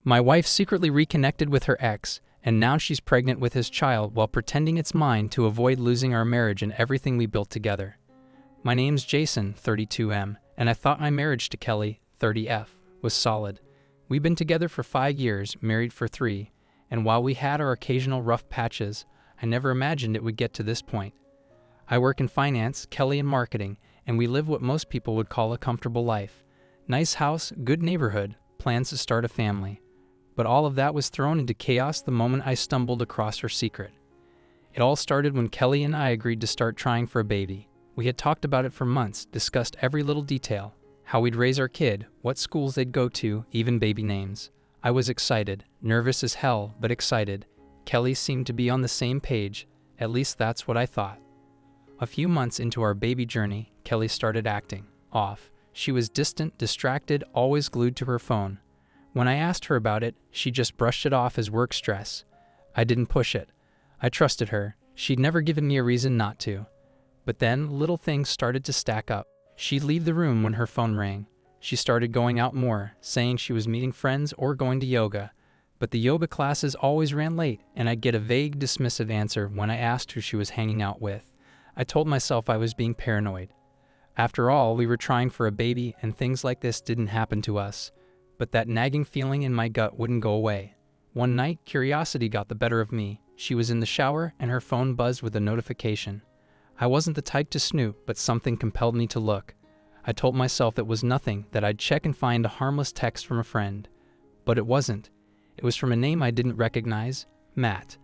My wife secretly reconnected with her ex, and now she's pregnant with his child while pretending it's mine to avoid losing our marriage and everything we built together. My name's Jason, 32M, and I thought my marriage to Kelly, 30F, was solid. We've been together for 5 years, married for 3, and while we had our occasional rough patches, I never imagined it would get to this point. I work in finance, Kelly in marketing, and we live what most people would call a comfortable life. Nice house, good neighborhood, plans to start a family. But all of that was thrown into chaos the moment I stumbled across her secret. It all started when Kelly and I agreed to start trying for a baby. We had talked about it for months, discussed every little detail, how we'd raise our kid, what schools they'd go to, even baby names. I was excited, nervous as hell, but excited. Kelly seemed to be on the same page, at least that's what I thought. A few months into our baby journey, Kelly started acting off. She was distant, distracted, always glued to her phone. When I asked her about it, she just brushed it off as work stress. I didn't push it. I trusted her. She'd never given me a reason not to. But then, little things started to stack up. She'd leave the room when her phone rang. She started going out more, saying she was meeting friends or going to yoga. But the yoga classes always ran late, and I'd get a vague, dismissive answer when I asked who she was hanging out with. I told myself I was being paranoid. After all, we were trying for a baby, and things like this didn't happen to us. But that nagging feeling in my gut wouldn't go away. One night, curiosity got the better of me. She was in the shower, and her phone buzzed with a notification. I wasn't the type to snoop, but something compelled me to look. I told myself it was nothing, that I'd check and find a harmless text from a friend. But it wasn't. It was from a name I didn't recognize, Matt.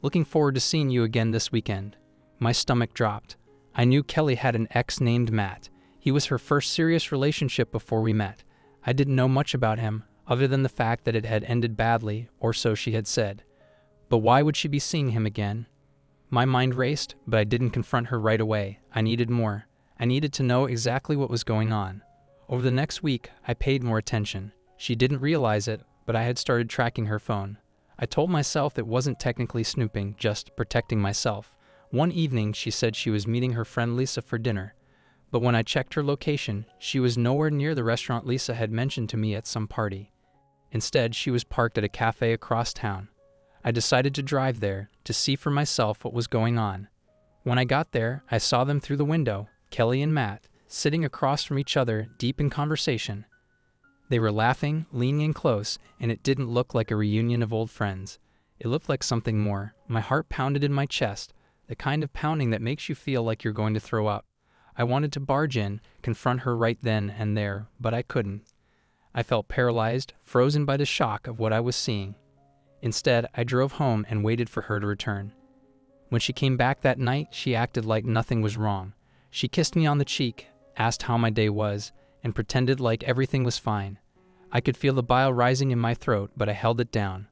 Looking forward to seeing you again this weekend. My stomach dropped. I knew Kelly had an ex named Matt. He was her first serious relationship before we met. I didn't know much about him, other than the fact that it had ended badly, or so she had said. But why would she be seeing him again? My mind raced, but I didn't confront her right away. I needed more. I needed to know exactly what was going on. Over the next week, I paid more attention. She didn't realize it, but I had started tracking her phone. I told myself it wasn't technically snooping, just protecting myself. One evening, she said she was meeting her friend Lisa for dinner. But when I checked her location, she was nowhere near the restaurant Lisa had mentioned to me at some party. Instead, she was parked at a cafe across town. I decided to drive there to see for myself what was going on. When I got there, I saw them through the window, Kelly and Matt, sitting across from each other, deep in conversation. They were laughing, leaning in close, and it didn't look like a reunion of old friends. It looked like something more. My heart pounded in my chest, the kind of pounding that makes you feel like you're going to throw up. I wanted to barge in, confront her right then and there, but I couldn't. I felt paralyzed, frozen by the shock of what I was seeing. Instead, I drove home and waited for her to return. When she came back that night, she acted like nothing was wrong. She kissed me on the cheek, asked how my day was, and pretended like everything was fine. I could feel the bile rising in my throat, but I held it down.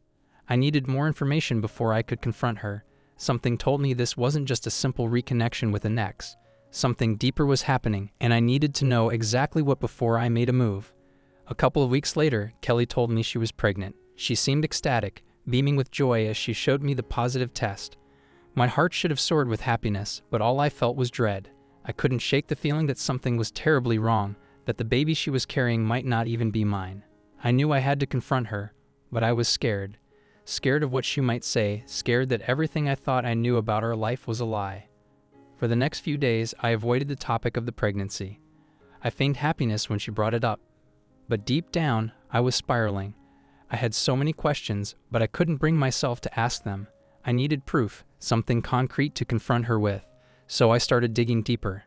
I needed more information before I could confront her. Something told me this wasn't just a simple reconnection with an ex. Something deeper was happening, and I needed to know exactly what before I made a move. A couple of weeks later, Kelly told me she was pregnant. She seemed ecstatic, beaming with joy as she showed me the positive test. My heart should have soared with happiness, but all I felt was dread. I couldn't shake the feeling that something was terribly wrong, that the baby she was carrying might not even be mine. I knew I had to confront her, but I was scared. Scared of what she might say, scared that everything I thought I knew about our life was a lie. For the next few days, I avoided the topic of the pregnancy. I feigned happiness when she brought it up. But deep down, I was spiraling. I had so many questions, but I couldn't bring myself to ask them. I needed proof, something concrete to confront her with. So I started digging deeper.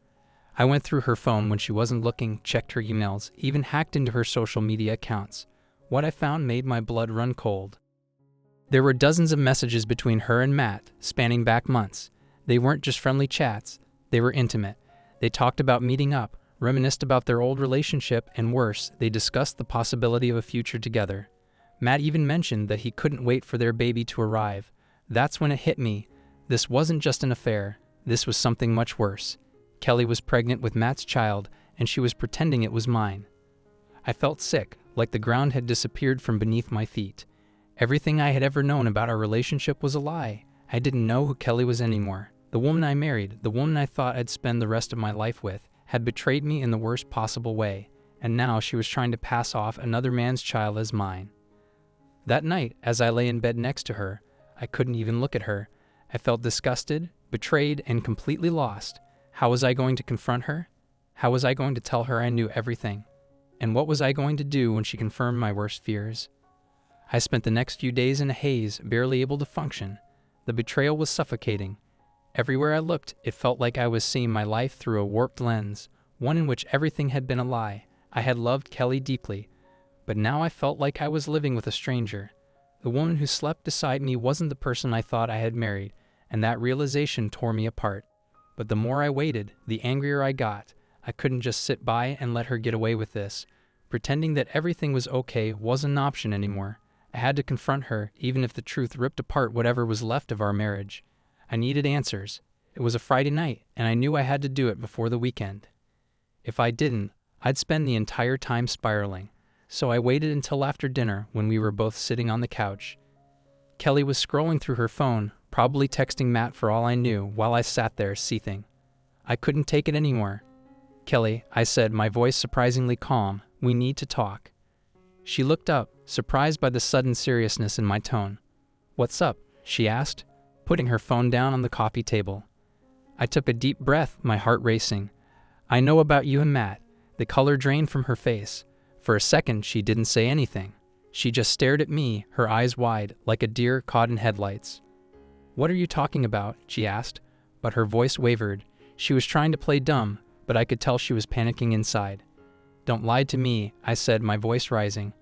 I went through her phone when she wasn't looking, checked her emails, even hacked into her social media accounts. What I found made my blood run cold. There were dozens of messages between her and Matt, spanning back months. They weren't just friendly chats, they were intimate. They talked about meeting up, reminisced about their old relationship, and worse, they discussed the possibility of a future together. Matt even mentioned that he couldn't wait for their baby to arrive. That's when it hit me. This wasn't just an affair, this was something much worse. Kelly was pregnant with Matt's child, and she was pretending it was mine. I felt sick, like the ground had disappeared from beneath my feet. Everything I had ever known about our relationship was a lie. I didn't know who Kelly was anymore. The woman I married, the woman I thought I'd spend the rest of my life with, had betrayed me in the worst possible way, and now she was trying to pass off another man's child as mine. That night, as I lay in bed next to her, I couldn't even look at her. I felt disgusted, betrayed, and completely lost. How was I going to confront her? How was I going to tell her I knew everything? And what was I going to do when she confirmed my worst fears? I spent the next few days in a haze, barely able to function. The betrayal was suffocating. Everywhere I looked, it felt like I was seeing my life through a warped lens, one in which everything had been a lie. I had loved Kelly deeply, but now I felt like I was living with a stranger. The woman who slept beside me wasn't the person I thought I had married, and that realization tore me apart. But the more I waited, the angrier I got. I couldn't just sit by and let her get away with this. Pretending that everything was okay wasn't an option anymore. I had to confront her, even if the truth ripped apart whatever was left of our marriage. I needed answers. It was a Friday night, and I knew I had to do it before the weekend. If I didn't, I'd spend the entire time spiraling. So I waited until after dinner when we were both sitting on the couch. Kelly was scrolling through her phone, probably texting Matt for all I knew, while I sat there seething. I couldn't take it anymore. "Kelly," I said, my voice surprisingly calm, "we need to talk." She looked up, surprised by the sudden seriousness in my tone. "What's up?" she asked, putting her phone down on the coffee table. I took a deep breath, my heart racing. "I know about you and Matt." The color drained from her face. For a second, she didn't say anything. She just stared at me, her eyes wide, like a deer caught in headlights. "What are you talking about?" she asked, but her voice wavered. She was trying to play dumb, but I could tell she was panicking inside. "Don't lie to me," I said, my voice rising.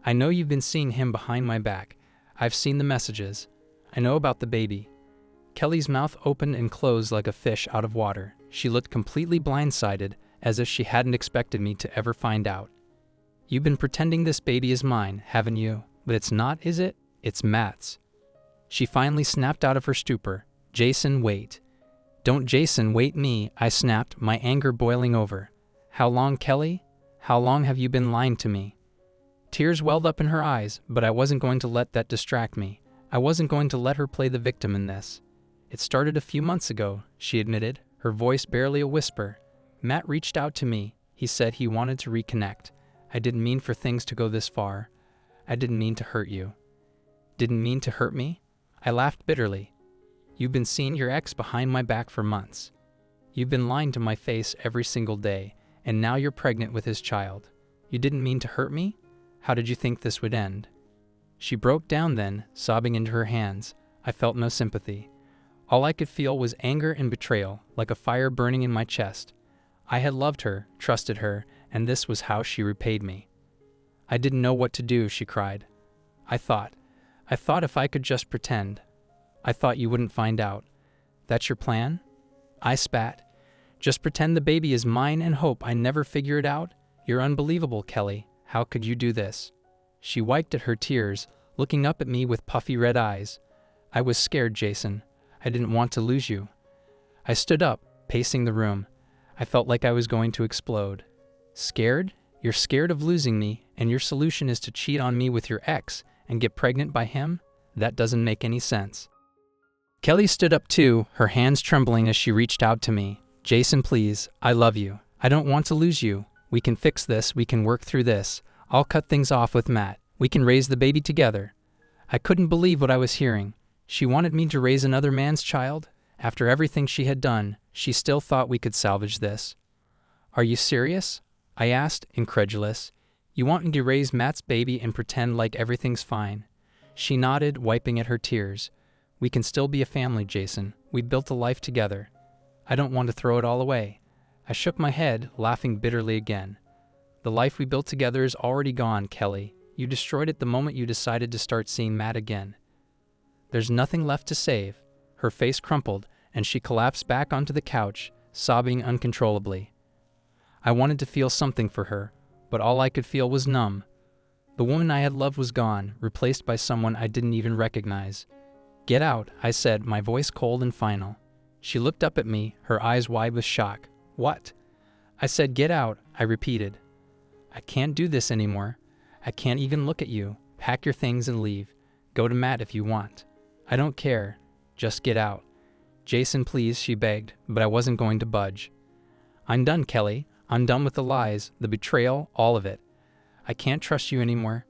"I know you've been seeing him behind my back. I've seen the messages. I know about the baby." Kelly's mouth opened and closed like a fish out of water. She looked completely blindsided, as if she hadn't expected me to ever find out. "You've been pretending this baby is mine, haven't you? But it's not, is it? It's Matt's." She finally snapped out of her stupor. "Jason, wait." "Don't Jason wait me," I snapped, my anger boiling over. "How long, Kelly? How long have you been lying to me?" Tears welled up in her eyes, but I wasn't going to let that distract me. I wasn't going to let her play the victim in this. "It started a few months ago," she admitted, her voice barely a whisper. "Matt reached out to me. He said he wanted to reconnect. I didn't mean for things to go this far. I didn't mean to hurt you." "Didn't mean to hurt me?" I laughed bitterly. "You've been seeing your ex behind my back for months. You've been lying to my face every single day, and now you're pregnant with his child. You didn't mean to hurt me? How did you think this would end?" She broke down then, sobbing into her hands. I felt no sympathy. All I could feel was anger and betrayal, like a fire burning in my chest. I had loved her, trusted her, and this was how she repaid me. "I didn't know what to do," she cried. I thought if I could just pretend. I thought you wouldn't find out." "That's your plan?" I spat. "Just pretend the baby is mine and hope I never figure it out? You're unbelievable, Kelly. How could you do this?" She wiped at her tears, looking up at me with puffy red eyes. "I was scared, Jason. I didn't want to lose you." I stood up, pacing the room. I felt like I was going to explode. "Scared? You're scared of losing me, and your solution is to cheat on me with your ex and get pregnant by him? That doesn't make any sense." Kelly stood up too, her hands trembling as she reached out to me. "Jason, please, I love you. I don't want to lose you. We can fix this, we can work through this. I'll cut things off with Matt. We can raise the baby together." I couldn't believe what I was hearing. She wanted me to raise another man's child? After everything she had done, she still thought we could salvage this. "Are you serious?" I asked, incredulous. "You want me to raise Matt's baby and pretend like everything's fine?" She nodded, wiping at her tears. "We can still be a family, Jason. We built a life together. I don't want to throw it all away." I shook my head, laughing bitterly again. "The life we built together is already gone, Kelly. You destroyed it the moment you decided to start seeing Matt again. There's nothing left to save." Her face crumpled, and she collapsed back onto the couch, sobbing uncontrollably. I wanted to feel something for her, but all I could feel was numb. The woman I had loved was gone, replaced by someone I didn't even recognize. "Get out," I said, my voice cold and final. She looked up at me, her eyes wide with shock. "What?" I said, "Get out," I repeated. "I can't do this anymore. I can't even look at you. Pack your things and leave. Go to Matt if you want. I don't care. Just get out." "Jason, please," she begged, but I wasn't going to budge. "I'm done, Kelly. I'm done with the lies, the betrayal, all of it. I can't trust you anymore.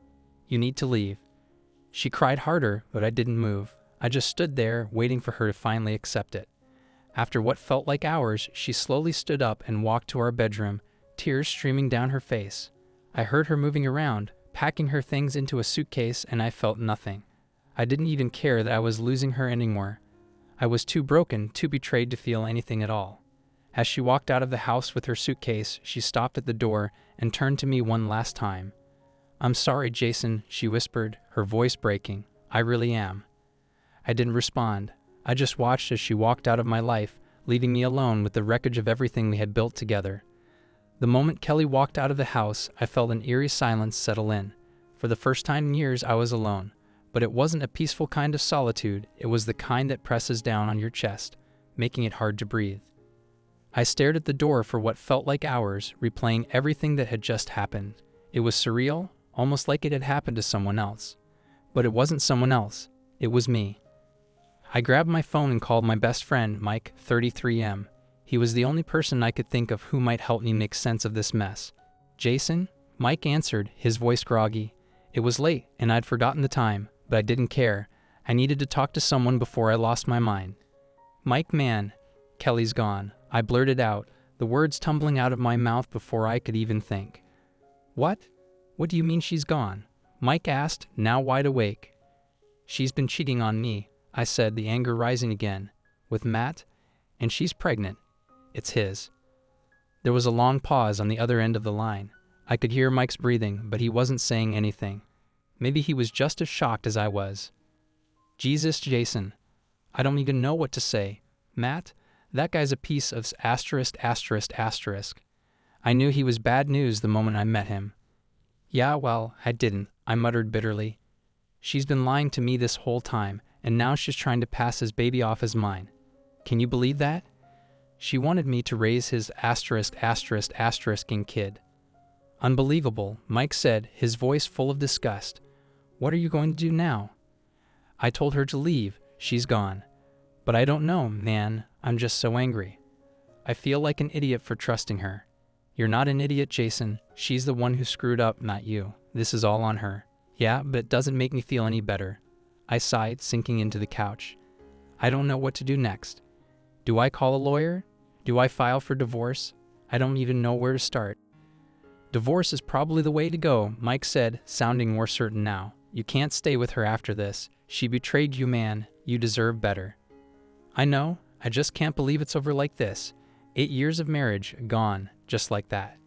You need to leave." She cried harder, but I didn't move. I just stood there, waiting for her to finally accept it. After what felt like hours, she slowly stood up and walked to our bedroom, tears streaming down her face. I heard her moving around, packing her things into a suitcase, and I felt nothing. I didn't even care that I was losing her anymore. I was too broken, too betrayed to feel anything at all. As she walked out of the house with her suitcase, she stopped at the door and turned to me one last time. "I'm sorry, Jason," she whispered, her voice breaking. "I really am." I didn't respond. I just watched as she walked out of my life, leaving me alone with the wreckage of everything we had built together. The moment Kelly walked out of the house, I felt an eerie silence settle in. For the first time in years, I was alone. But it wasn't a peaceful kind of solitude, it was the kind that presses down on your chest, making it hard to breathe. I stared at the door for what felt like hours, replaying everything that had just happened. It was surreal, almost like it had happened to someone else. But it wasn't someone else, it was me. I grabbed my phone and called my best friend, Mike, 33M. He was the only person I could think of who might help me make sense of this mess. "Jason?" Mike answered, his voice groggy. It was late, and I'd forgotten the time, but I didn't care. I needed to talk to someone before I lost my mind. "Mike, man, Kelly's gone," I blurted out, the words tumbling out of my mouth before I could even think. "What? What do you mean she's gone?" Mike asked, now wide awake. "She's been cheating on me," I said, the anger rising again. "With Matt? And she's pregnant. It's his." There was a long pause on the other end of the line. I could hear Mike's breathing, but he wasn't saying anything. Maybe he was just as shocked as I was. "Jesus, Jason. I don't even know what to say. Matt? That guy's a piece of asterisk. I knew he was bad news the moment I met him." "Yeah, well, I didn't," I muttered bitterly. "She's been lying to me this whole time, and now she's trying to pass his baby off as mine. Can you believe that? She wanted me to raise his asterisk-ing kid." "Unbelievable," Mike said, his voice full of disgust. "What are you going to do now?" "I told her to leave. She's gone. But I don't know, man. I'm just so angry. I feel like an idiot for trusting her." "You're not an idiot, Jason. She's the one who screwed up, not you. This is all on her." "Yeah, but it doesn't make me feel any better." I sighed, sinking into the couch. I don't know what to do next. Do I call a lawyer? Do I file for divorce? I don't even know where to start. "Divorce is probably the way to go," Mike said, sounding more certain now. "You can't stay with her after this. She betrayed you, man. You deserve better." "I know. I just can't believe it's over like this. 8 years of marriage, gone, just like that."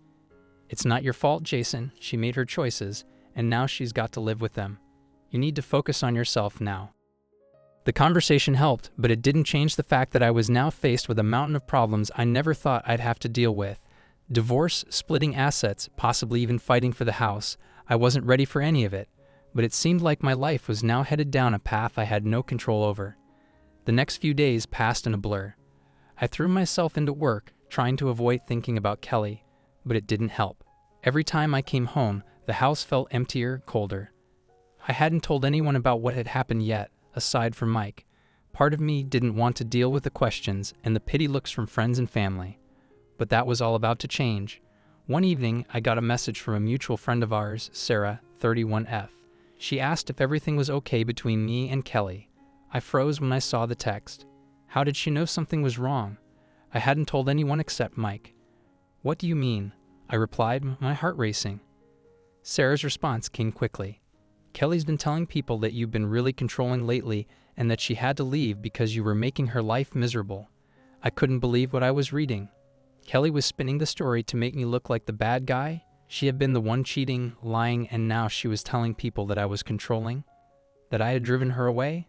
"It's not your fault, Jason. She made her choices, and now she's got to live with them. You need to focus on yourself now." The conversation helped, but it didn't change the fact that I was now faced with a mountain of problems I never thought I'd have to deal with. Divorce, splitting assets, possibly even fighting for the house. I wasn't ready for any of it, but it seemed like my life was now headed down a path I had no control over. The next few days passed in a blur. I threw myself into work, trying to avoid thinking about Kelly, but it didn't help. Every time I came home, the house felt emptier, colder. I hadn't told anyone about what had happened yet, aside from Mike. Part of me didn't want to deal with the questions and the pity looks from friends and family. But that was all about to change. One evening, I got a message from a mutual friend of ours, Sarah, 31F. She asked if everything was okay between me and Kelly. I froze when I saw the text. How did she know something was wrong? I hadn't told anyone except Mike. "What do you mean?" I replied, my heart racing. Sarah's response came quickly. "Kelly's been telling people that you've been really controlling lately and that she had to leave because you were making her life miserable." I couldn't believe what I was reading. Kelly was spinning the story to make me look like the bad guy? She had been the one cheating, lying, and now she was telling people that I was controlling? That I had driven her away?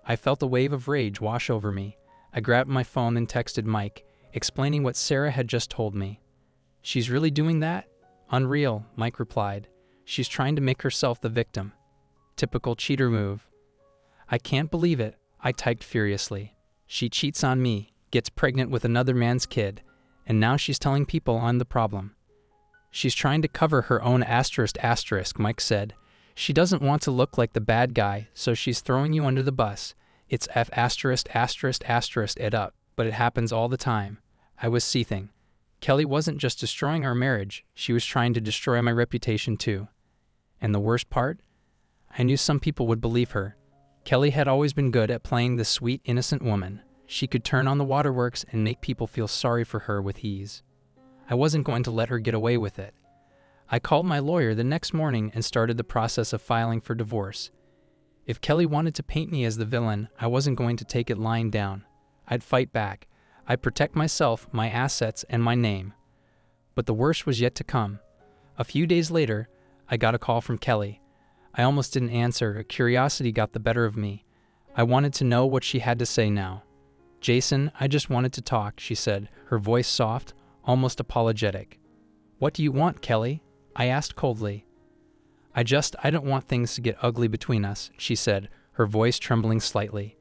I felt a wave of rage wash over me. I grabbed my phone and texted Mike, explaining what Sarah had just told me. "She's really doing that?" "Unreal," Mike replied. "She's trying to make herself the victim." Typical cheater move. "I can't believe it," I typed furiously. "She cheats on me, gets pregnant with another man's kid, and now she's telling people I'm the problem." "She's trying to cover her own asterisk, Mike said. "She doesn't want to look like the bad guy, so she's throwing you under the bus. It's F asterisk it up, but it happens all the time." I was seething. Kelly wasn't just destroying our marriage, she was trying to destroy my reputation too. And the worst part? I knew some people would believe her. Kelly had always been good at playing the sweet, innocent woman. She could turn on the waterworks and make people feel sorry for her with ease. I wasn't going to let her get away with it. I called my lawyer the next morning and started the process of filing for divorce. If Kelly wanted to paint me as the villain, I wasn't going to take it lying down. I'd fight back. I'd protect myself, my assets, and my name. But the worst was yet to come. A few days later, I got a call from Kelly. I almost didn't answer. Curiosity got the better of me. I wanted to know what she had to say now. "Jason, I just wanted to talk," she said, her voice soft, almost apologetic. "What do you want, Kelly?" I asked coldly. I don't want things to get ugly between us," she said, her voice trembling slightly.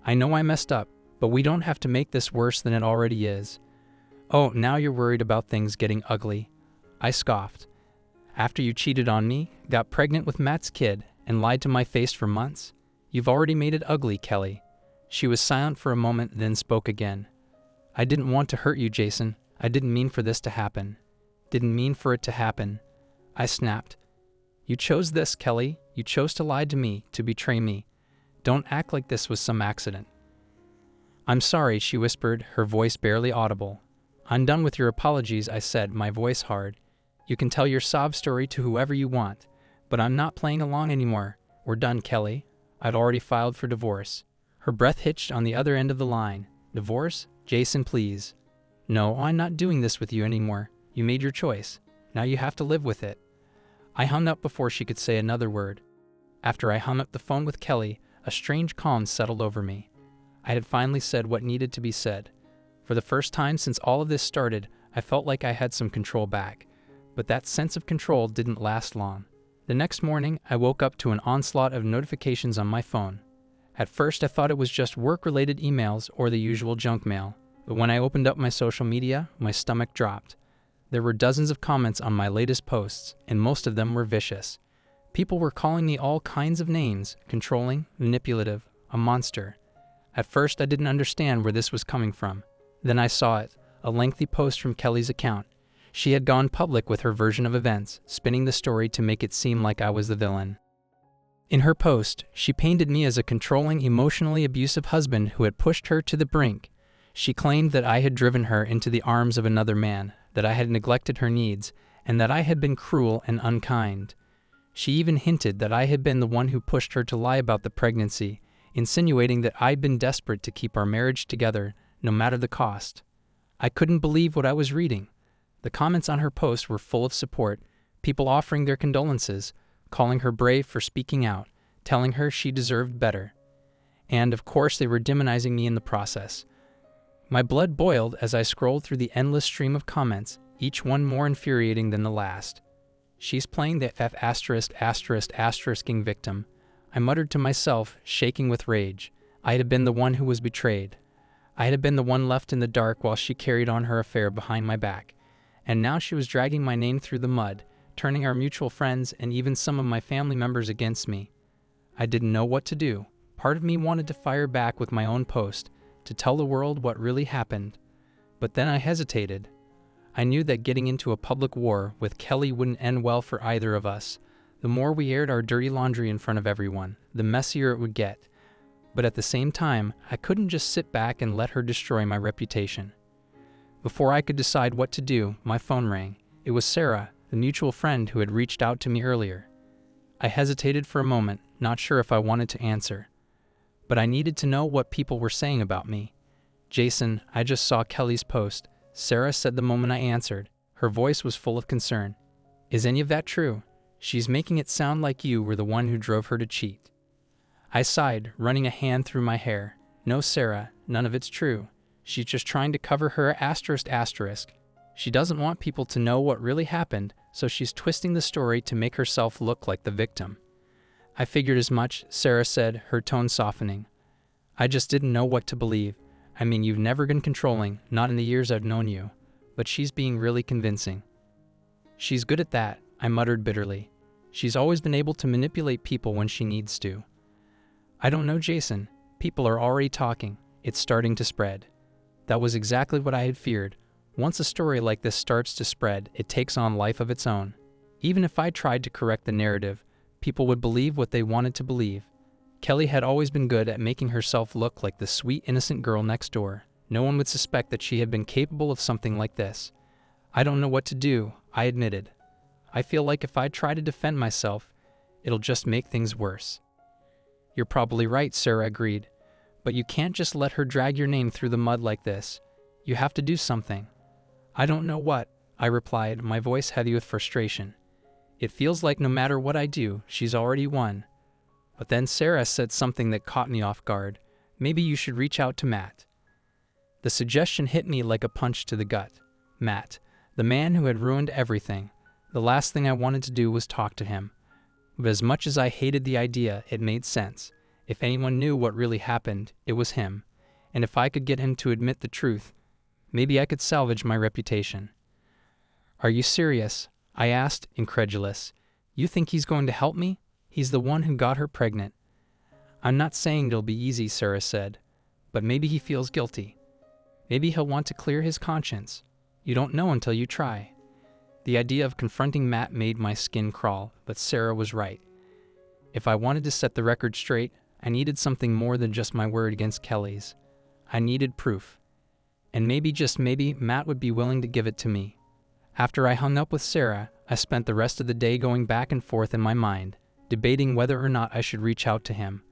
"I know I messed up, but we don't have to make this worse than it already is." "Oh, now you're worried about things getting ugly," I scoffed. "After you cheated on me, got pregnant with Matt's kid, and lied to my face for months? You've already made it ugly, Kelly." She was silent for a moment, then spoke again. "I didn't want to hurt you, Jason. I didn't mean for this to happen. Didn't mean for it to happen," I snapped. "You chose this, Kelly. You chose to lie to me, to betray me. Don't act like this was some accident." "I'm sorry," she whispered, her voice barely audible. "I'm done with your apologies," I said, my voice hard. "You can tell your sob story to whoever you want, but I'm not playing along anymore. We're done, Kelly." I'd already filed for divorce. Her breath hitched on the other end of the line. "Divorce? Jason, please." "No, I'm not doing this with you anymore. You made your choice. Now you have to live with it." I hung up before she could say another word. After I hung up the phone with Kelly, a strange calm settled over me. I had finally said what needed to be said. For the first time since all of this started, I felt like I had some control back. But that sense of control didn't last long. The next morning, I woke up to an onslaught of notifications on my phone. At first, I thought it was just work-related emails or the usual junk mail. But when I opened up my social media, my stomach dropped. There were dozens of comments on my latest posts, and most of them were vicious. People were calling me all kinds of names: controlling, manipulative, a monster. At first, I didn't understand where this was coming from. Then I saw it, a lengthy post from Kelly's account. She had gone public with her version of events, spinning the story to make it seem like I was the villain. In her post, she painted me as a controlling, emotionally abusive husband who had pushed her to the brink. She claimed that I had driven her into the arms of another man, that I had neglected her needs, and that I had been cruel and unkind. She even hinted that I had been the one who pushed her to lie about the pregnancy, insinuating that I'd been desperate to keep our marriage together, no matter the cost. I couldn't believe what I was reading. The comments on her post were full of support, people offering their condolences, calling her brave for speaking out, telling her she deserved better. And, of course, they were demonizing me in the process. My blood boiled as I scrolled through the endless stream of comments, each one more infuriating than the last. "She's playing the ******ing victim," I muttered to myself, shaking with rage. I had been the one who was betrayed. I had been the one left in the dark while she carried on her affair behind my back. And now she was dragging my name through the mud, turning our mutual friends and even some of my family members against me. I didn't know what to do. Part of me wanted to fire back with my own post, to tell the world what really happened. But then I hesitated. I knew that getting into a public war with Kelly wouldn't end well for either of us. The more we aired our dirty laundry in front of everyone, the messier it would get. But at the same time, I couldn't just sit back and let her destroy my reputation. Before I could decide what to do, my phone rang. It was Sarah, the mutual friend who had reached out to me earlier. I hesitated for a moment, not sure if I wanted to answer. But I needed to know what people were saying about me. "Jason, I just saw Kelly's post," Sarah said the moment I answered. Her voice was full of concern. "Is any of that true? She's making it sound like you were the one who drove her to cheat." I sighed, running a hand through my hair. "No, Sarah, none of it's true. She's just trying to cover her *****. She doesn't want people to know what really happened, so she's twisting the story to make herself look like the victim." "I figured as much," Sarah said, her tone softening. "I just didn't know what to believe. I mean, you've never been controlling, not in the years I've known you. But she's being really convincing." "She's good at that," I muttered bitterly. "She's always been able to manipulate people when she needs to." "I don't know, Jason. People are already talking. It's starting to spread." That was exactly what I had feared. Once a story like this starts to spread, it takes on life of its own. Even if I tried to correct the narrative, people would believe what they wanted to believe. Kelly had always been good at making herself look like the sweet, innocent girl next door. No one would suspect that she had been capable of something like this. "I don't know what to do," I admitted. "I feel like if I try to defend myself, it'll just make things worse." "You're probably right," Sarah agreed. "But you can't just let her drag your name through the mud like this. You have to do something." "I don't know what," I replied, my voice heavy with frustration. "It feels like no matter what I do, she's already won." But then Sarah said something that caught me off guard. "Maybe you should reach out to Matt." The suggestion hit me like a punch to the gut. Matt, the man who had ruined everything. The last thing I wanted to do was talk to him. But as much as I hated the idea, it made sense. If anyone knew what really happened, it was him. And if I could get him to admit the truth, maybe I could salvage my reputation. "Are you serious?" I asked, incredulous. "You think he's going to help me? He's the one who got her pregnant." "I'm not saying it'll be easy," Sarah said. "But maybe he feels guilty. Maybe he'll want to clear his conscience. You don't know until you try." The idea of confronting Matt made my skin crawl, but Sarah was right. If I wanted to set the record straight, I needed something more than just my word against Kelly's. I needed proof. And maybe, just maybe, Matt would be willing to give it to me. After I hung up with Sarah, I spent the rest of the day going back and forth in my mind, debating whether or not I should reach out to him.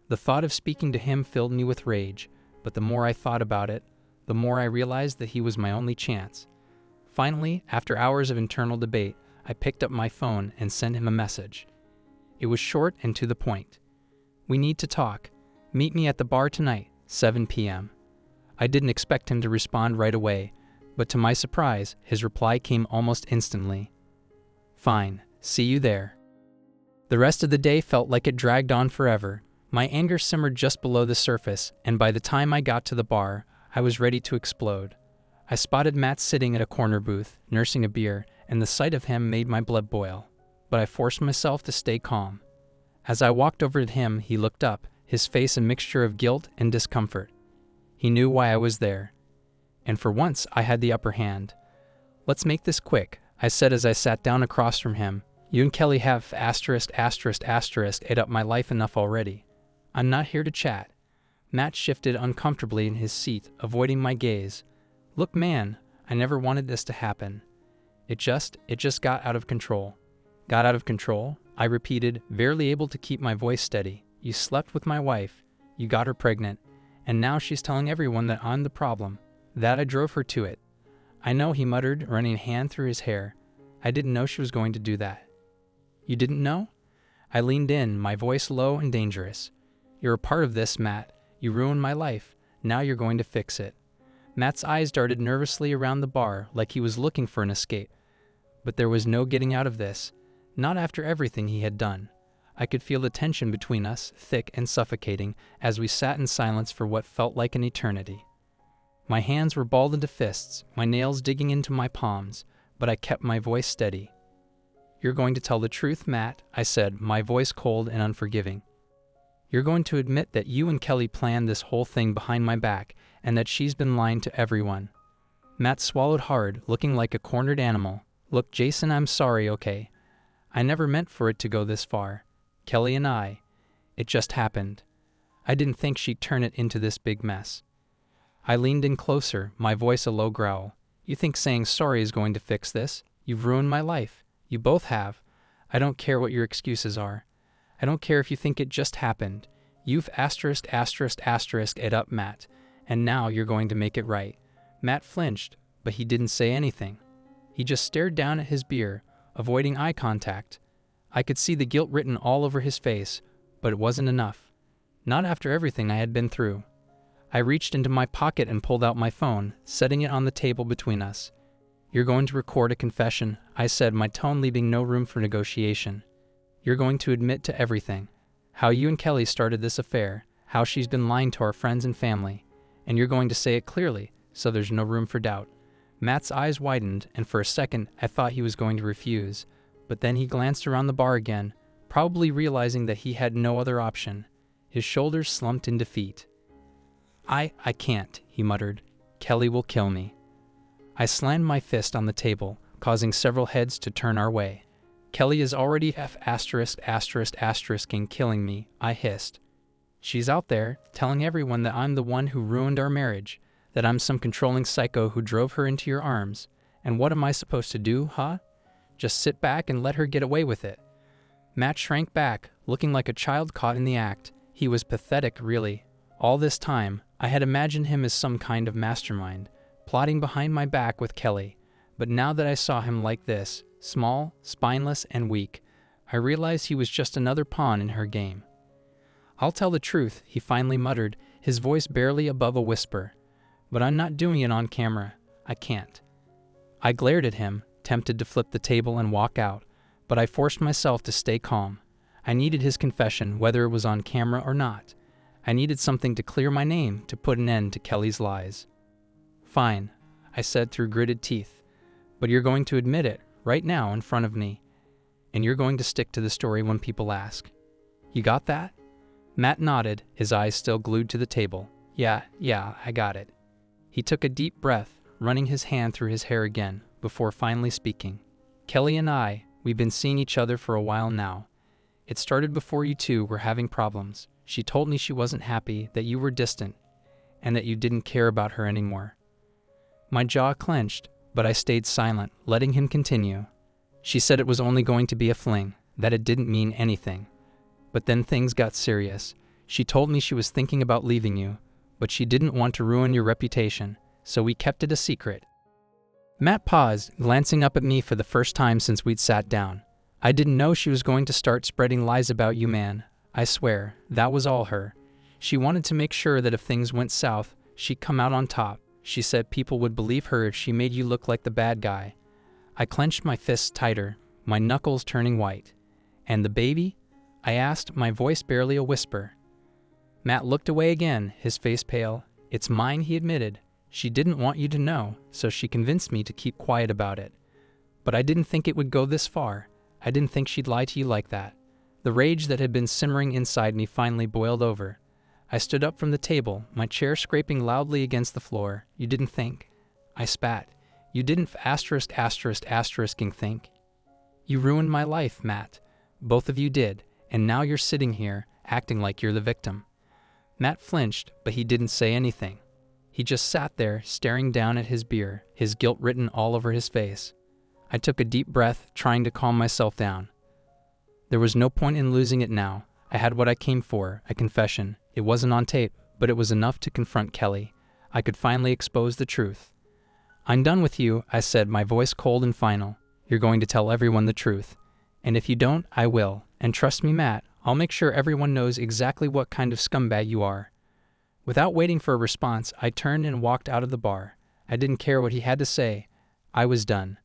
The thought of speaking to him filled me with rage, but the more I thought about it, the more I realized that he was my only chance. Finally, after hours of internal debate, I picked up my phone and sent him a message. It was short and to the point. "We need to talk. Meet me at the bar tonight, 7 p.m. I didn't expect him to respond right away, but to my surprise, his reply came almost instantly. "Fine, see you there." The rest of the day felt like it dragged on forever. My anger simmered just below the surface, and by the time I got to the bar, I was ready to explode. I spotted Matt sitting at a corner booth, nursing a beer, and the sight of him made my blood boil. But I forced myself to stay calm. As I walked over to him, he looked up, his face a mixture of guilt and discomfort. He knew why I was there. And for once, I had the upper hand. "Let's make this quick," I said as I sat down across from him. "You and Kelly have ate up my life enough already. I'm not here to chat." Matt shifted uncomfortably in his seat, avoiding my gaze. "Look, man, I never wanted this to happen. It just got out of control." "Got out of control?" I repeated, barely able to keep my voice steady. "You slept with my wife, you got her pregnant, and now she's telling everyone that I'm the problem, that I drove her to it." "I know," he muttered, running a hand through his hair. "I didn't know she was going to do that." "You didn't know?" I leaned in, my voice low and dangerous. "You're a part of this, Matt. You ruined my life. Now you're going to fix it." Matt's eyes darted nervously around the bar like he was looking for an escape. But there was no getting out of this. Not after everything he had done. I could feel the tension between us, thick and suffocating, as we sat in silence for what felt like an eternity. My hands were balled into fists, my nails digging into my palms, but I kept my voice steady. "You're going to tell the truth, Matt," I said, my voice cold and unforgiving. "You're going to admit that you and Kelly planned this whole thing behind my back, and that she's been lying to everyone." Matt swallowed hard, looking like a cornered animal. "Look, Jason, I'm sorry, okay? I never meant for it to go this far. Kelly and it just happened. I didn't think she'd turn it into this big mess." I leaned in closer, my voice a low growl. "You think saying sorry is going to fix this? You've ruined my life. You both have. I don't care what your excuses are. I don't care if you think it just happened. You've it up, Matt, and now you're going to make it right." Matt flinched, but he didn't say anything. He just stared down at his beer, avoiding eye contact. I could see the guilt written all over his face, but it wasn't enough. Not after everything I had been through. I reached into my pocket and pulled out my phone, setting it on the table between us. "You're going to record a confession," I said, my tone leaving no room for negotiation. "You're going to admit to everything. How you and Kelly started this affair, how she's been lying to our friends and family, and you're going to say it clearly, so there's no room for doubt." Matt's eyes widened, and for a second I thought he was going to refuse, but then he glanced around the bar again, probably realizing that he had no other option. His shoulders slumped in defeat. I can't," he muttered. "Kelly will kill me." I slammed my fist on the table, causing several heads to turn our way. Kelly is already *****ing killing me, I hissed. She's out there, telling everyone that I'm the one who ruined our marriage, that I'm some controlling psycho who drove her into your arms. And what am I supposed to do, huh? Just sit back and let her get away with it. Matt shrank back, looking like a child caught in the act. He was pathetic, really. All this time, I had imagined him as some kind of mastermind, plotting behind my back with Kelly. But now that I saw him like this, small, spineless, and weak, I realized he was just another pawn in her game. "I'll tell the truth," he finally muttered, his voice barely above a whisper. "But I'm not doing it on camera. I can't." I glared at him, tempted to flip the table and walk out, but I forced myself to stay calm. I needed his confession, whether it was on camera or not. I needed something to clear my name, to put an end to Kelly's lies. "Fine," I said through gritted teeth, "but you're going to admit it, right now in front of me. And you're going to stick to the story when people ask. You got that?" Matt nodded, his eyes still glued to the table. Yeah, I got it." He took a deep breath, running his hand through his hair again, before finally speaking. "Kelly and we've been seeing each other for a while now. It started before you two were having problems. She told me she wasn't happy, that you were distant, and that you didn't care about her anymore." My jaw clenched, but I stayed silent, letting him continue. "She said it was only going to be a fling, that it didn't mean anything. But then things got serious. She told me she was thinking about leaving you, but she didn't want to ruin your reputation, so we kept it a secret." Matt paused, glancing up at me for the first time since we'd sat down. "I didn't know she was going to start spreading lies about you, man. I swear, that was all her. She wanted to make sure that if things went south, she'd come out on top. She said people would believe her if she made you look like the bad guy." I clenched my fists tighter, my knuckles turning white. "And the baby?" I asked, my voice barely a whisper. Matt looked away again, his face pale. "It's mine," he admitted. "She didn't want you to know, so she convinced me to keep quiet about it. But I didn't think it would go this far. I didn't think she'd lie to you like that." The rage that had been simmering inside me finally boiled over. I stood up from the table, my chair scraping loudly against the floor. "You didn't think?" I spat. "You didn't *****ing think? You ruined my life, Matt. Both of you did, and now you're sitting here, acting like you're the victim." Matt flinched, but he didn't say anything. He just sat there, staring down at his beer, his guilt written all over his face. I took a deep breath, trying to calm myself down. There was no point in losing it now. I had what I came for, a confession. It wasn't on tape, but it was enough to confront Kelly. I could finally expose the truth. "I'm done with you," I said, my voice cold and final. "You're going to tell everyone the truth. And if you don't, I will. And trust me, Matt, I'll make sure everyone knows exactly what kind of scumbag you are." Without waiting for a response, I turned and walked out of the bar. I didn't care what he had to say. I was done.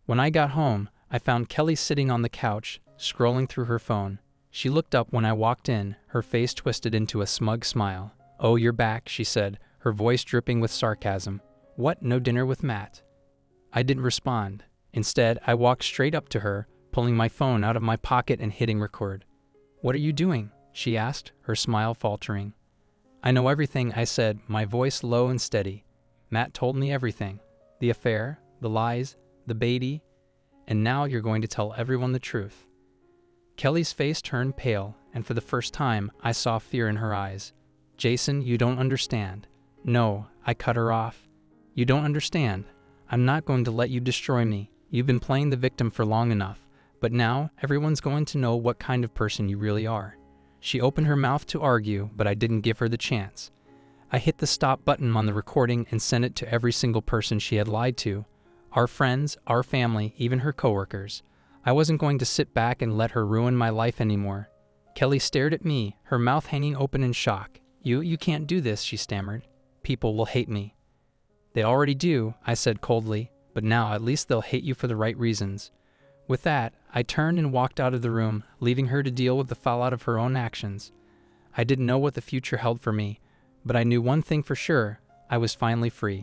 When I got home, I found Kelly sitting on the couch, scrolling through her phone. She looked up when I walked in, her face twisted into a smug smile. "Oh, you're back," she said, her voice dripping with sarcasm. "What, no dinner with Matt?" I didn't respond. Instead, I walked straight up to her, pulling my phone out of my pocket and hitting record. "What are you doing?" she asked, her smile faltering. "I know everything," I said, my voice low and steady. "Matt told me everything. The affair, the lies, the baby, and now you're going to tell everyone the truth." Kelly's face turned pale, and for the first time, I saw fear in her eyes. "Jason, you don't understand." "No," I cut her off. "You don't understand. I'm not going to let you destroy me. You've been playing the victim for long enough, but now everyone's going to know what kind of person you really are." She opened her mouth to argue, but I didn't give her the chance. I hit the stop button on the recording and sent it to every single person she had lied to. Our friends, our family, even her coworkers. I wasn't going to sit back and let her ruin my life anymore. Kelly stared at me, her mouth hanging open in shock. You can't do this," she stammered. "People will hate me." "They already do," I said coldly, "but now at least they'll hate you for the right reasons." With that, I turned and walked out of the room, leaving her to deal with the fallout of her own actions. I didn't know what the future held for me, but I knew one thing for sure: I was finally free.